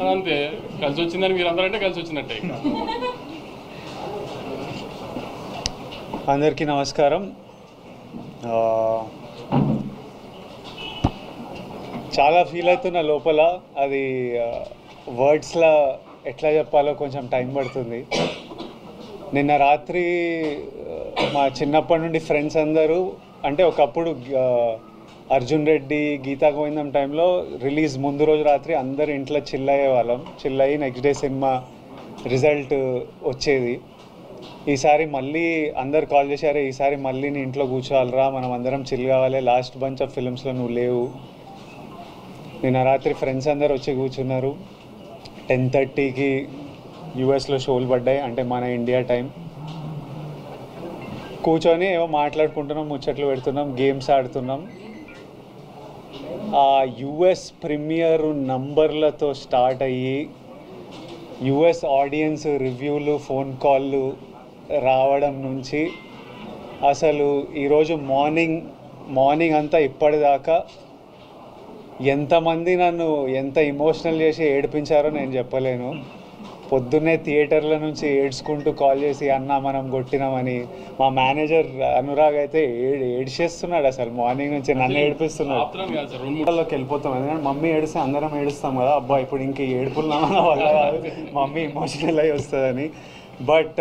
అంతే, కలిసి వచ్చిందని మీరు అందరంటే కలిసి వచ్చినట్టే. అందరికీ నమస్కారం. చాలా ఫీల్ అవుతున్న లోపల, అది వర్డ్స్లో ఎట్లా చెప్పాలో కొంచెం టైం పడుతుంది. నిన్న రాత్రి మా చిన్నప్పటి నుండి ఫ్రెండ్స్ అందరూ, అంటే ఒకప్పుడు అర్జున్ రెడ్డి, గీతా గోవిందం టైంలో రిలీజ్ ముందు రోజు రాత్రి అందరు ఇంట్లో చిల్ అయ్యేవాళ్ళం. చిల్ అయ్యి నెక్స్ట్ డే సినిమా రిజల్ట్ వచ్చేది. ఈసారి మళ్ళీ అందరు కాల్ చేశారు, ఈసారి మళ్ళీ నీ ఇంట్లో కూర్చోవాలరా, మనం అందరం చిల్ కావాలి, లాస్ట్ బంచ్ ఆఫ్ ఫిల్మ్స్లో నువ్వు లేవు. నిన్న రాత్రి ఫ్రెండ్స్ అందరు వచ్చి కూర్చున్నారు. 10:30కి యూఎస్లో షోలు పడ్డాయి, అంటే మన ఇండియా టైం. కూర్చొని ఏవో మాట్లాడుకుంటున్నాం, ముచ్చట్లు పెడుతున్నాం, గేమ్స్ ఆడుతున్నాం. ఆ యుఎస్ ప్రీమియర్ నంబర్లతో స్టార్ట్ అయ్యి యుఎస్ ఆడియన్స్ రివ్యూలు, ఫోన్ కాళ్ళు రావడం నుంచి అసలు ఈరోజు మార్నింగ్ అంతా ఇప్పటిదాకా ఎంతమంది నన్ను ఎంత ఎమోషనల్ చేసి ఏడిపించారో నేను చెప్పలేను. పొద్దున్నే థియేటర్ల నుంచి ఏడ్చుకుంటూ కాల్ చేసి, అన్న మనం కొట్టినామని. మా మేనేజర్ అనురాగ్ అయితే ఏడ్చేస్తున్నాడు, అసలు మార్నింగ్ నుంచి నన్ను ఏడిపిస్తున్నాడు. వాళ్ళకి వెళ్ళిపోతాం, ఎందుకంటే మమ్మీ ఏడిస్తే అందరం ఏడుస్తాం కదా, అబ్బా ఇప్పుడు ఇంక ఏడుపులున్నామన్న వల్ల కాదు, మమ్మీ ఎమోషనల్ అయ్యి వస్తుందని. బట్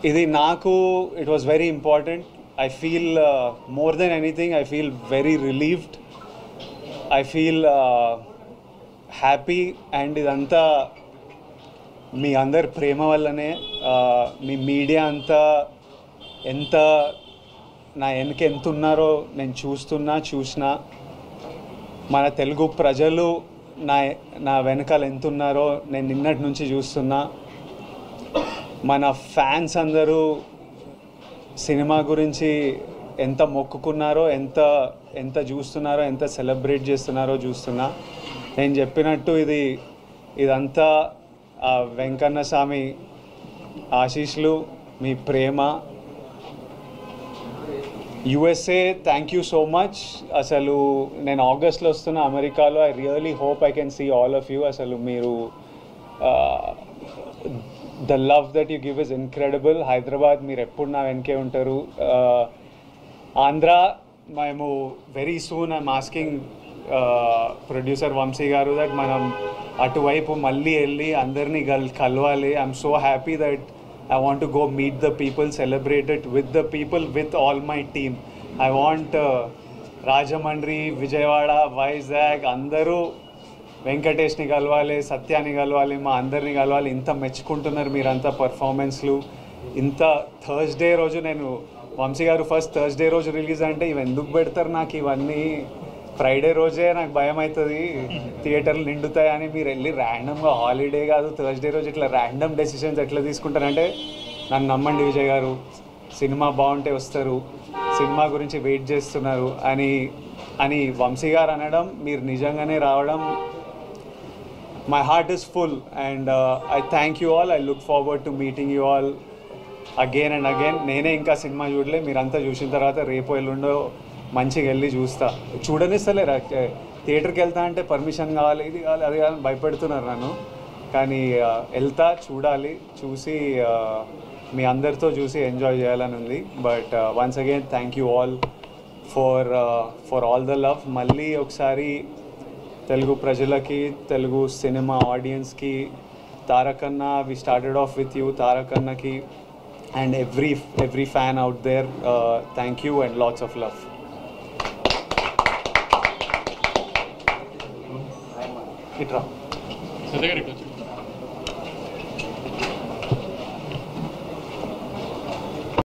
ఇది నాకు it was very important. I feel more than anything, I feel very relieved. I feel happy, and ఇదంతా మీ అందరి ప్రేమ వల్లనే. మీ మీడియా అంతా ఎంత నా వెనక ఎంత ఉన్నారో నేను చూసినా. మన తెలుగు ప్రజలు నా వెనకాల ఎంత ఉన్నారో నేను నిన్నటి నుంచి చూస్తున్నా. మన ఫ్యాన్స్ అందరూ సినిమా గురించి ఎంత మొక్కుకున్నారో, ఎంత చూస్తున్నారో, ఎంత సెలబ్రేట్ చేస్తున్నారో చూస్తున్నా. నేను చెప్పినట్టు ఇదంతా వెంకన్న స్వామి ఆశీస్సులు, మీ ప్రేమ. USA, thank you so much. అసలు నేను ఆగస్ట్లో వస్తున్నా అమెరికాలో. I really hope I can see all of you. అసలు మీరు the love that you give is incredible. Hyderabad మీరు ఎప్పుడు నా వెనకే ఉంటారు. ఆంధ్ర మేము very soon I'm asking producer Vamshi garu that మనం అటువైపు మళ్ళీ వెళ్ళి అందరినీ కలవాలి. I'm so happy that I want to go meet the people, celebrate it with the people, with all my team. I want Rajahmundry, Vijayawada, Vizag అందరూ వెంకటేష్ని కలవాలి, సత్యాన్ని కలవాలి, మా అందరినీ కలవాలి. ఇంత మెచ్చుకుంటున్నారు మీరంతా పర్ఫార్మెన్స్లు. ఇంత థర్స్డే రోజు, నేను వంశీ గారు ఫస్ట్ థర్స్డే రోజు రిలీజ్ అంటే ఇవి ఎందుకు పెడతారు నాకు ఇవన్నీ, ఫ్రైడే రోజే నాకు భయం అవుతుంది థియేటర్లు నిండుతాయని. మీరు వెళ్ళి ర్యాండమ్గా, హాలిడే కాదు థర్స్డే రోజు ఇట్లా ర్యాండమ్ డెసిషన్స్ ఎట్లా తీసుకుంటారంటే, నన్ను నమ్మండి విజయ్ గారు, సినిమా బాగుంటే వస్తారు, సినిమా గురించి వెయిట్ చేస్తున్నారు అని వంశీ గారు అనడం, మీరు నిజంగానే రావడం, my heart is full, and I thank you all. I look forward to meeting you all again and again. నేనే ఇంకా సినిమా చూడలే, మీరంతా చూసిన తర్వాత రేపు ఎల్లుండో మంచిగా వెళ్ళి చూడనిస్తలేరు. థియేటర్కి వెళ్తా అంటే పర్మిషన్ కావాలి, ఇది కావాలి, అది కావాలి, భయపెడుతున్నారు నన్ను. కానీ వెళ్తా, చూసి మీ అందరితో చూసి ఎంజాయ్ చేయాలని ఉంది. But once again thank you all for all the love. మళ్ళీ ఒకసారి తెలుగు ప్రజలకి, తెలుగు సినిమా ఆడియన్స్కి, Tarakanna, we started off with you, తారకన్నకి and every fan out there, thank you and lots of love. ఇట్రా